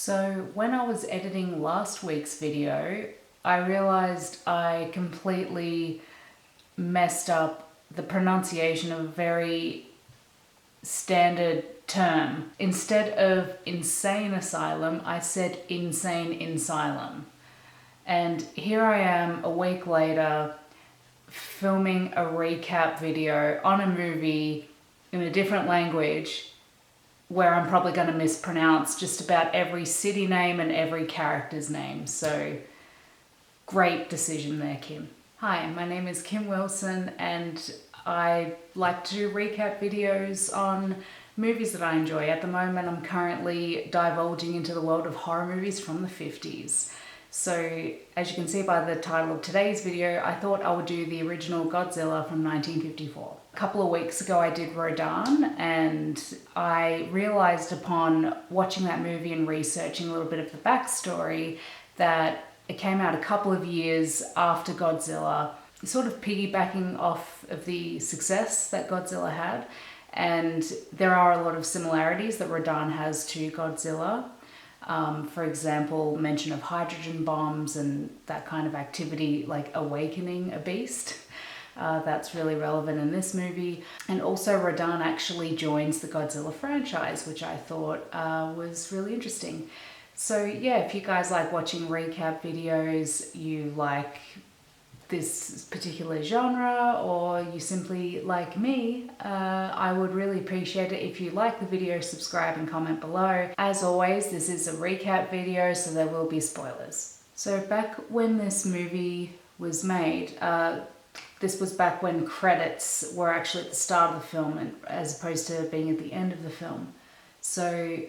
So when I was editing last week's video, I realized I completely messed up the pronunciation of a very standard term. Instead of insane asylum, I said insane insylum. And here I am a week later filming a recap video on a movie in a different language where I'm probably going to mispronounce just about every city name and every character's name. So great decision there, Kim. Hi, my name is Kim Wilson and I like to do recap videos on movies that I enjoy. At the moment, I'm currently divulging into the world of horror movies from the 50s. So as you can see by the title of today's video, I thought I would do the original Godzilla from 1954. A couple of weeks ago I did Rodan, and I realized upon watching that movie and researching a little bit of the backstory that it came out a couple of years after Godzilla, sort of piggybacking off of the success that Godzilla had. And there are a lot of similarities that Rodan has to Godzilla. For example, mention of hydrogen bombs and that kind of activity, like awakening a beast. That's really relevant in this movie. And also Rodan actually joins the Godzilla franchise, which I thought was really interesting. So yeah, if you guys like watching recap videos, you like this particular genre, or you simply like me, I would really appreciate it if you like the video, subscribe and comment below. As always, this is a recap video, so there will be spoilers. So back when this movie was made, this was back when credits were actually at the start of the film as opposed to being at the end of the film. So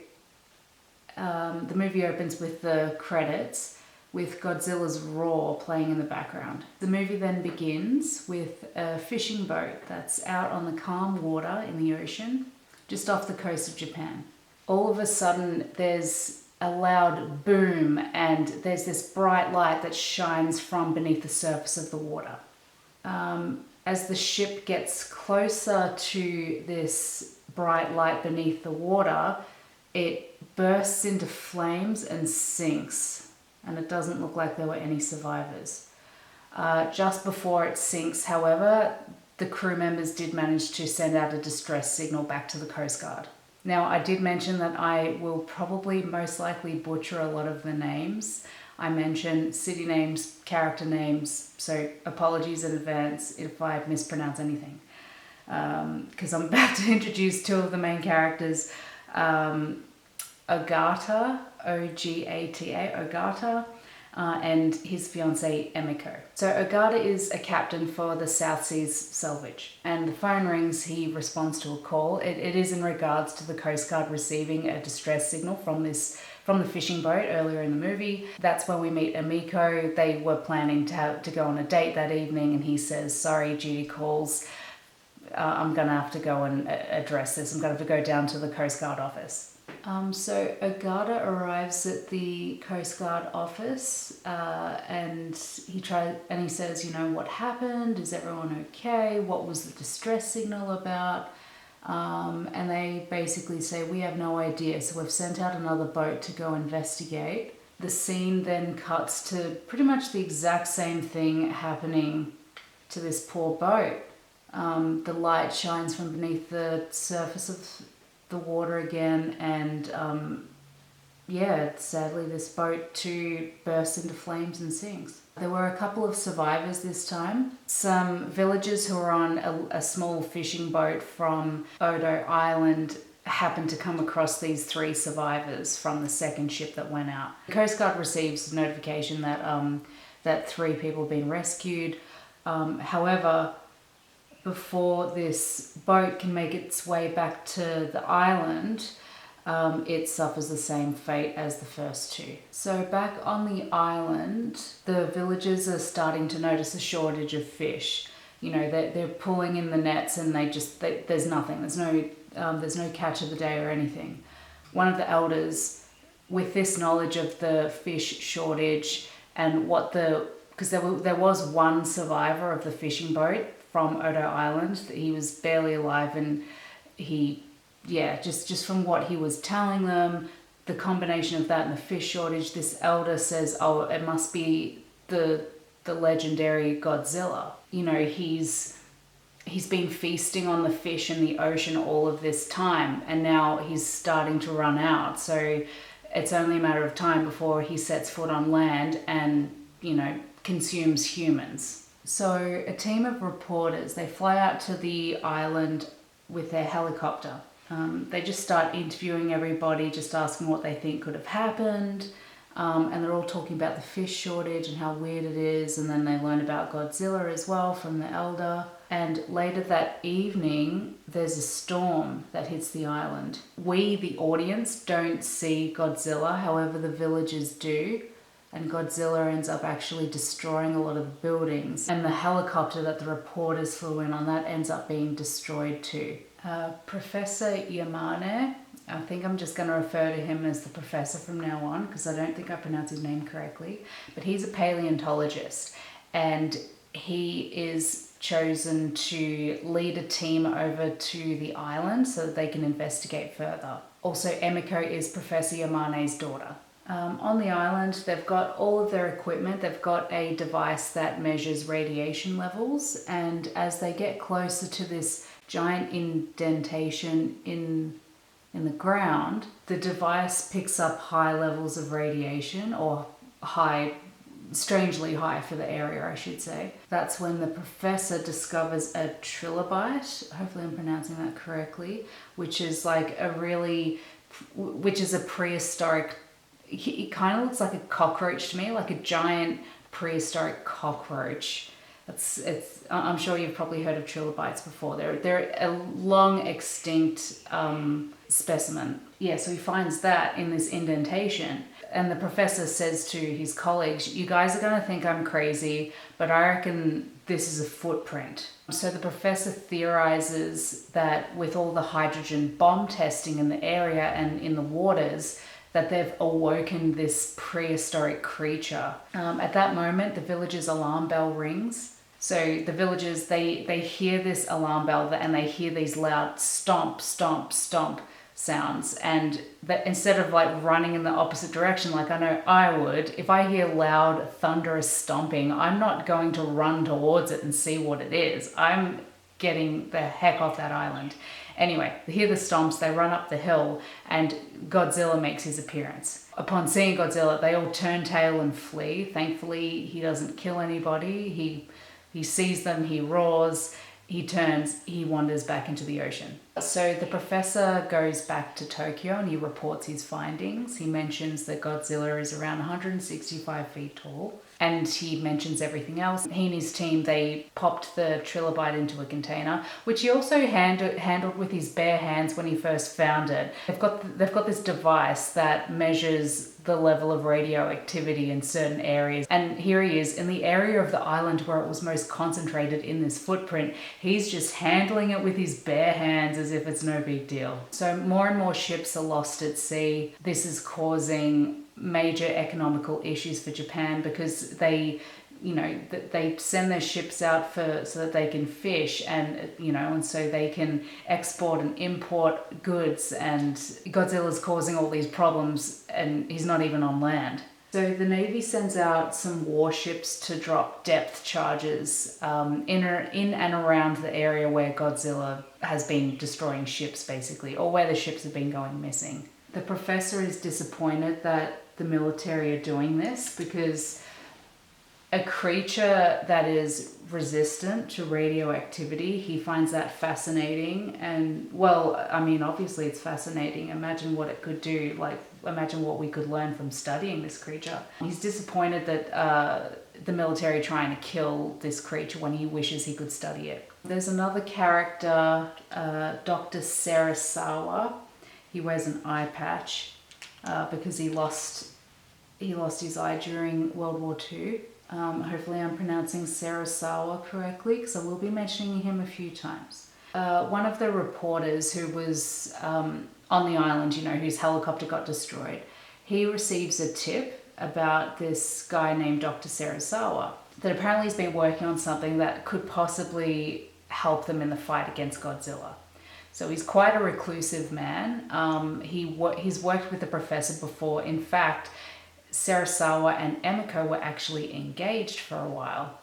the movie opens with the credits with Godzilla's roar playing in the background. The movie then begins with a fishing boat that's out on the calm water in the ocean, just off the coast of Japan. All of a sudden, there's a loud boom and there's this bright light that shines from beneath the surface of the water. As the ship gets closer to this bright light beneath the water, it bursts into flames and sinks. And it doesn't look like there were any survivors. Just before it sinks, however, the crew members did manage to send out a distress signal back to the Coast Guard. Now, I did mention that I will probably most likely butcher a lot of the names. I mentioned city names, character names, so apologies in advance if I mispronounce anything. Because I'm about to introduce two of the main characters. Ogata, O-G-A-T-A, Ogata, and his fiancée Emiko. So Ogata is a captain for the South Seas Salvage, and the phone rings, he responds to a call. It is in regards to the Coast Guard receiving a distress signal from the fishing boat earlier in the movie. That's when we meet Emiko. They were planning to go on a date that evening, and he says, sorry, duty calls. I'm gonna have to go and address this. I'm gonna have to go down to the Coast Guard office. So Ogata arrives at the Coast Guard office and he says, you know, what happened? Is everyone okay? What was the distress signal about? And they basically say, we have no idea. So we've sent out another boat to go investigate. The scene then cuts to pretty much the exact same thing happening to this poor boat. The light shines from beneath the surface of the water again, and sadly this boat too bursts into flames and sinks. There were a couple of survivors this time. Some villagers who were on a small fishing boat from Odo Island happened to come across these three survivors from the second ship that went out. The Coast Guard receives notification that three people have been rescued. However, before this boat can make its way back to the island, it suffers the same fate as the first two. So back on the island, the villagers are starting to notice a shortage of fish. You know, they're pulling in the nets and there's nothing. There's no catch of the day or anything. One of the elders, with this knowledge of the fish shortage and because there was one survivor of the fishing boat from Odo Island. He was barely alive, and just from what he was telling them, the combination of that and the fish shortage, this elder says, oh, it must be the legendary Godzilla. You know, he's been feasting on the fish in the ocean all of this time, and now he's starting to run out. So it's only a matter of time before he sets foot on land and, you know, consumes humans. So a team of reporters, they fly out to the island with their helicopter. They just start interviewing everybody, just asking what they think could have happened. And they're all talking about the fish shortage and how weird it is. And then they learn about Godzilla as well from the elder. And later that evening, there's a storm that hits the island. We, the audience, don't see Godzilla. However, the villagers do. And Godzilla ends up actually destroying a lot of the buildings. And the helicopter that the reporters flew in on, that ends up being destroyed too. Professor Yamane, I think I'm just going to refer to him as the professor from now on, because I don't think I pronounced his name correctly. But he's a paleontologist, and he is chosen to lead a team over to the island so that they can investigate further. Also, Emiko is Professor Yamane's daughter. On the island, they've got all of their equipment. They've got a device that measures radiation levels, and as they get closer to this giant indentation in the ground, the device picks up high levels of radiation, or strangely high for the area, I should say. That's when the professor discovers a trilobite, hopefully I'm pronouncing that correctly, which is a prehistoric, it kind of looks like a cockroach to me, like a giant prehistoric cockroach. I'm sure you've probably heard of trilobites before. They're a long extinct specimen. Yeah, so he finds that in this indentation. And the professor says to his colleagues, you guys are going to think I'm crazy, but I reckon this is a footprint. So the professor theorizes that with all the hydrogen bomb testing in the area and in the waters, that they've awoken this prehistoric creature. At that moment, the villagers' alarm bell rings. So the villagers, they hear this alarm bell and they hear these loud stomp, stomp, stomp sounds. And that instead of running in the opposite direction, like I know I would, if I hear loud, thunderous stomping, I'm not going to run towards it and see what it is. I'm getting the heck off that island. Anyway, they hear the stomps, they run up the hill, and Godzilla makes his appearance. Upon seeing Godzilla, they all turn tail and flee. Thankfully, he doesn't kill anybody. He sees them, he roars, he turns, he wanders back into the ocean. So the professor goes back to Tokyo and he reports his findings. He mentions that Godzilla is around 165 feet tall, and he mentions everything else. He and his team, they popped the trilobite into a container, which he also handled with his bare hands when he first found it. They've got this device that measures the level of radioactivity in certain areas. And here he is in the area of the island where it was most concentrated in this footprint. He's just handling it with his bare hands as if it's no big deal. So more and more ships are lost at sea. This is causing major economical issues for Japan, because they send their ships out so that they can fish and so they can export and import goods, and Godzilla's causing all these problems and he's not even on land. So the Navy sends out some warships to drop depth charges in and around the area where Godzilla has been destroying ships, basically, or where the ships have been going missing. The professor is disappointed that the military are doing this, because a creature that is resistant to radioactivity, he finds that fascinating. And obviously it's fascinating. Imagine what it could do. Imagine what we could learn from studying this creature. He's disappointed that the military are trying to kill this creature when he wishes he could study it. There's another character, Dr. Sarasa. He wears an eye patch because he lost his eye during World War II. Hopefully I'm pronouncing Sarasawa correctly, because I will be mentioning him a few times. One of the reporters who was on the island, whose helicopter got destroyed, he receives a tip about this guy named Dr. Sarasawa, that apparently he's been working on something that could possibly help them in the fight against Godzilla. So he's quite a reclusive man. He's worked with the professor before. In fact, Sarasa and M.A.C were actually engaged for a while.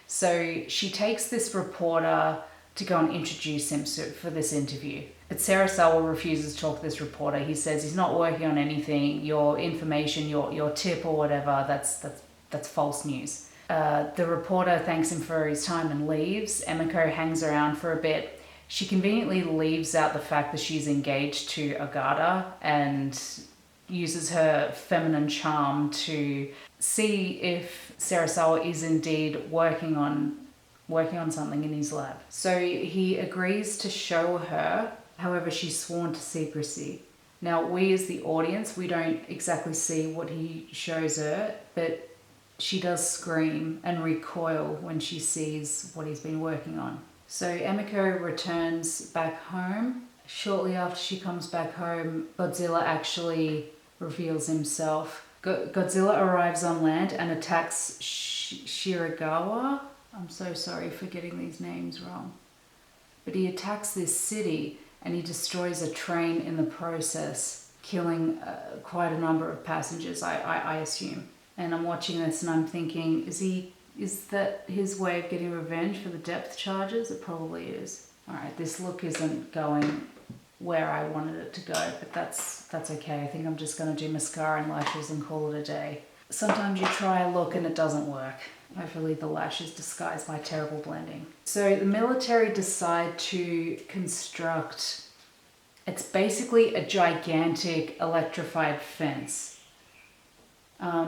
So she takes this reporter to go and introduce him for this interview. But Sarasa refuses to talk to this reporter. He says he's not working on anything. Your information, your tip or whatever, that's false news. The reporter thanks him for his time and leaves. M.A.C hangs around for a bit. She conveniently leaves out the fact that she's engaged to Agata and uses her feminine charm to see if Sarasa is indeed working on something in his lab. So he agrees to show her. However, she's sworn to secrecy. Now, we as the audience, we don't exactly see what he shows her, but she does scream and recoil when she sees what he's been working on. So M.A.C returns back home. Shortly after she comes back home, Godzilla actually reveals himself. Godzilla arrives on land and attacks Shiragawa. I'm so sorry for getting these names wrong. But he attacks this city and he destroys a train in the process, killing quite a number of passengers, I assume. And I'm watching this and I'm thinking, is that his way of getting revenge for the depth charges? It probably is. All right, this look isn't going where I wanted it to go, but that's okay. I think I'm just going to do mascara and lashes and call it a day. Sometimes you try a look and it doesn't work. Hopefully the lashes disguise my terrible blending. So the military decide to construct, it's basically a gigantic electrified fence.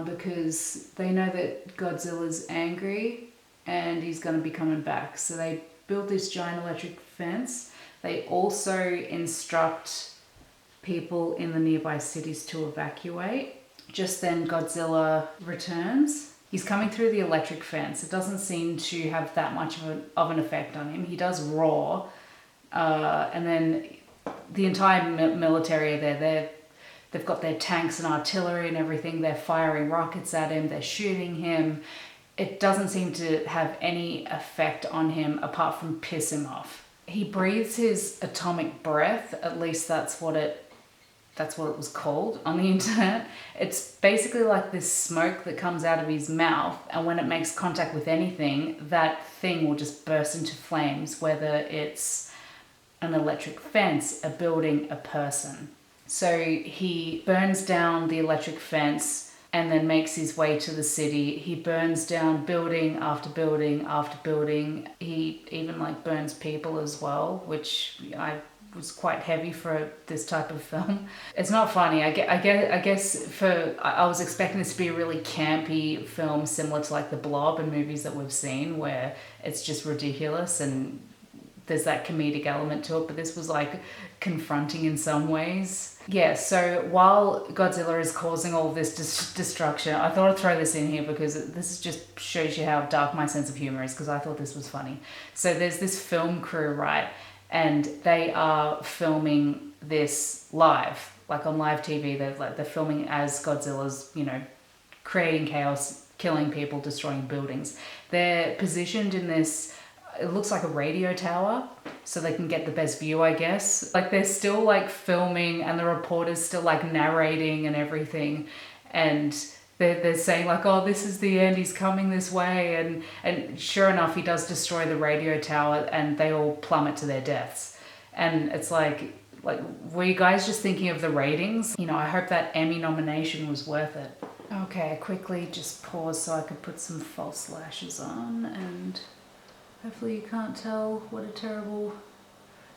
Because they know that Godzilla's angry and he's going to be coming back. So they build this giant electric fence. They also instruct people in the nearby cities to evacuate. Just then Godzilla returns. He's coming through the electric fence. It doesn't seem to have that much of an effect on him. He does roar. And then the entire military are there. They've got their tanks and artillery and everything. They're firing rockets at him. They're shooting him. It doesn't seem to have any effect on him apart from piss him off. He breathes his atomic breath. At least that's what it was called on the internet. It's basically like this smoke that comes out of his mouth, and when it makes contact with anything, that thing will just burst into flames, whether it's an electric fence, a building, a person. So he burns down the electric fence and then makes his way to the city. He burns down building after building after building. He even burns people as well, which I was quite heavy for this type of film. It's not funny. I guess I was expecting this to be a really campy film similar to The Blob and movies that we've seen where it's just ridiculous and there's that comedic element to it, but this was confronting in some ways. Yeah, so while Godzilla is causing all of this destruction, I thought I'd throw this in here because this just shows you how dark my sense of humor is, because I thought this was funny. So there's this film crew, right? And they are filming this live, on live TV. They're filming as Godzilla's, creating chaos, killing people, destroying buildings. They're positioned in this, it looks like a radio tower, so they can get the best view, I guess. They're still filming and the reporter's still narrating and everything. And they're saying oh, this is the end, he's coming this way. And sure enough, he does destroy the radio tower and they all plummet to their deaths. And it's were you guys just thinking of the ratings? I hope that Emmy nomination was worth it. Okay, I quickly just paused so I could put some false lashes on, and hopefully you can't tell what a terrible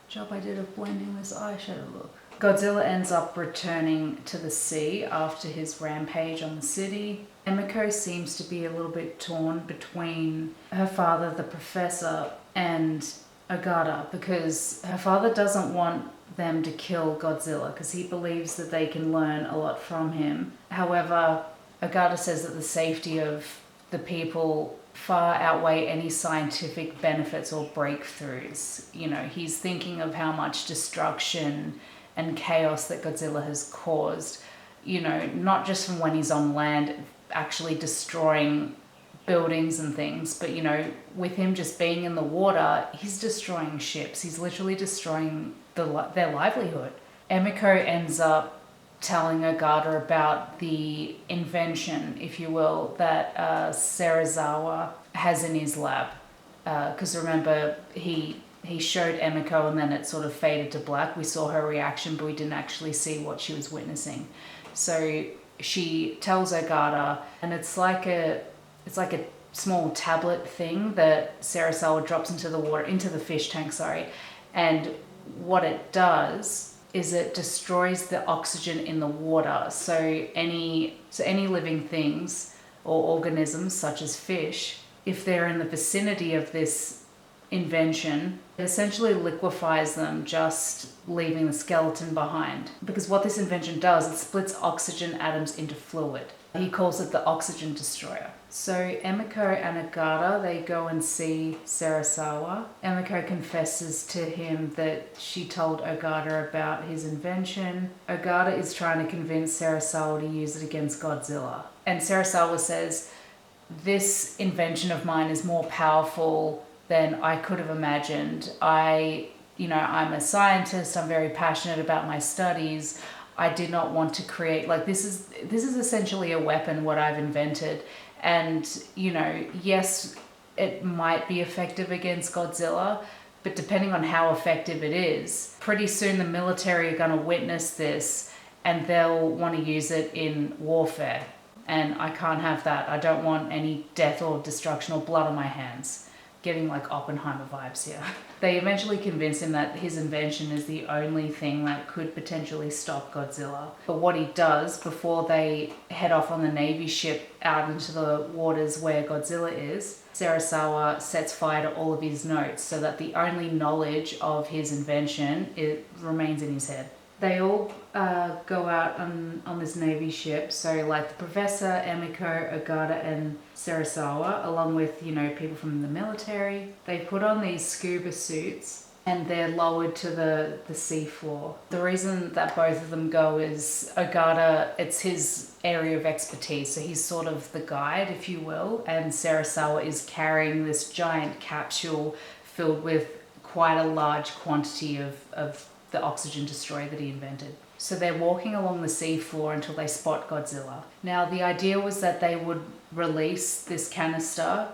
job I did of blending this eyeshadow look. Godzilla ends up returning to the sea after his rampage on the city. M.A.C seems to be a little bit torn between her father, the professor, and Agata, because her father doesn't want them to kill Godzilla because he believes that they can learn a lot from him. However, Agata says that the safety of the people far outweigh any scientific benefits or breakthroughs. He's thinking of how much destruction and chaos that Godzilla has caused, not just from when he's on land, actually destroying buildings and things, but you know, with him just being in the water, he's destroying ships. He's literally destroying their livelihood. Emiko ends up telling Ogata about the invention, if you will, that Serizawa has in his lab. Because remember, he showed Emiko and then it sort of faded to black. We saw her reaction, but we didn't actually see what she was witnessing. So she tells Ogata, and it's like a small tablet thing that Serizawa drops into the water, into the fish tank, sorry. And what it does is it destroys the oxygen in the water. So any living things or organisms such as fish, if they're in the vicinity of this invention, it essentially liquefies them, just leaving the skeleton behind. Because what this invention does, it splits oxygen atoms into fluid. He calls it the oxygen destroyer. So Emiko and Ogata, they go and see Serizawa. Emiko confesses to him that she told Ogata about his invention. Ogata is trying to convince Serizawa to use it against Godzilla. And Serizawa says, this invention of mine is more powerful than I could have imagined. I'm a scientist, I'm very passionate about my studies. I did not want to create, like, this is essentially a weapon, what I've invented. And, you know, yes, it might be effective against Godzilla, but depending on how effective it is, pretty soon the military are going to witness this and they'll want to use it in warfare. And I can't have that. I don't want any death or destruction or blood on my hands. Getting like Oppenheimer vibes here. They eventually convince him that his invention is the only thing that could potentially stop Godzilla. But what he does before they head off on the Navy ship out into the waters where Godzilla is, Serizawa sets fire to all of his notes so that the only knowledge of his invention remains in his head. They all go out on this Navy ship. So like the professor, Emiko, Ogata, and Serizawa, along with, you know, people from the military, they put on these scuba suits and they're lowered to the sea floor. The reason that both of them go is Ogata, it's his area of expertise. So he's sort of the guide, if you will. And Serizawa is carrying this giant capsule filled with quite a large quantity of the oxygen destroyer that he invented. So they're walking along the seafloor until they spot Godzilla. Now the idea was that they would release this canister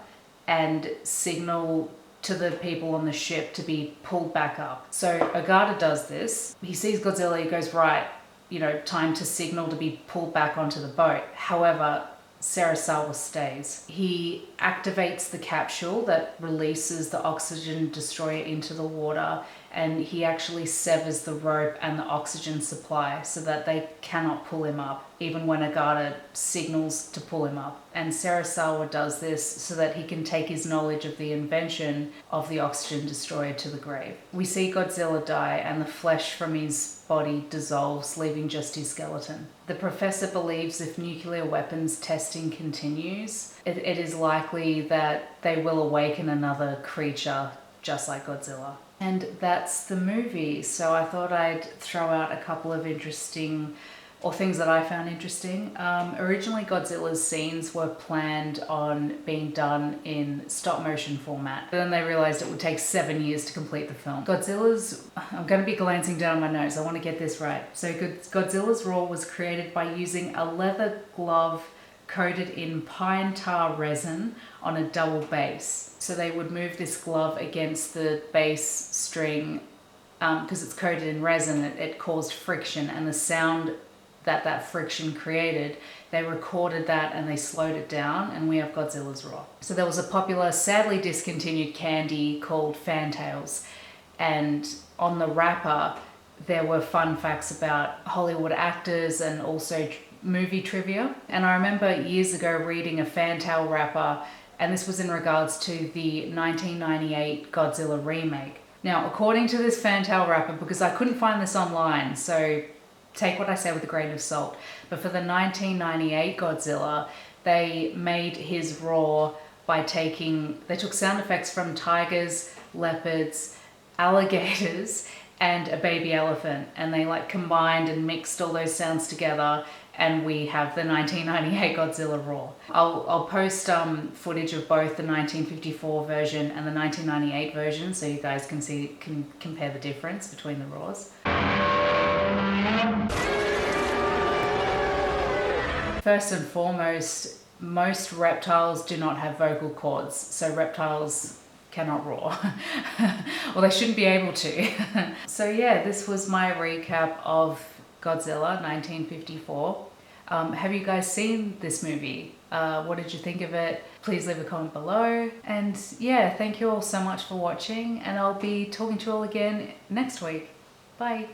and signal to the people on the ship to be pulled back up. So Ogata does this. He sees Godzilla, he goes, right, you know, time to signal to be pulled back onto the boat. However, Serizawa stays. He activates the capsule that releases the oxygen destroyer into the water, and he actually severs the rope and the oxygen supply so that they cannot pull him up, even when Ogata signals to pull him up. And Serizawa does this so that he can take his knowledge of the invention of the oxygen destroyer to the grave. We see Godzilla die and the flesh from his body dissolves, leaving just his skeleton. The professor believes if nuclear weapons testing continues, it is likely that they will awaken another creature just like Godzilla. And that's the movie. So I thought I'd throw out a couple of interesting, or things that I found interesting. Originally Godzilla's scenes were planned on being done in stop motion format. But then they realized it would take 7 years to complete the film. I'm going to be glancing down my notes, I want to get this right. So Godzilla's roar was created by using a leather glove coated in pine tar resin on a double base. So they would move this glove against the bass string because it's coated in resin. It caused friction, and the sound that friction created, they recorded that and they slowed it down, and we have Godzilla's roar. So there was a popular, sadly discontinued candy called Fantails, and on the wrapper there were fun facts about Hollywood actors and also movie trivia. And I remember years ago reading a Fantail wrapper, and this was in regards to the 1998 Godzilla remake. Now, according to this Fantail wrapper, because I couldn't find this online, so take what I say with a grain of salt, but for the 1998 Godzilla, they made his roar by they took sound effects from tigers, leopards, alligators, and a baby elephant, and they like combined and mixed all those sounds together, and we have the 1998 Godzilla Raw. I'll post footage of both the 1954 version and the 1998 version so you guys can compare the difference between the Raws. First and foremost, most reptiles do not have vocal cords, so reptiles cannot roar. Well, they shouldn't be able to. So yeah, this was my recap of Godzilla 1954. Have you guys seen this movie? What did you think of it? Please leave a comment below. And yeah, thank you all so much for watching, and I'll be talking to you all again next week. Bye.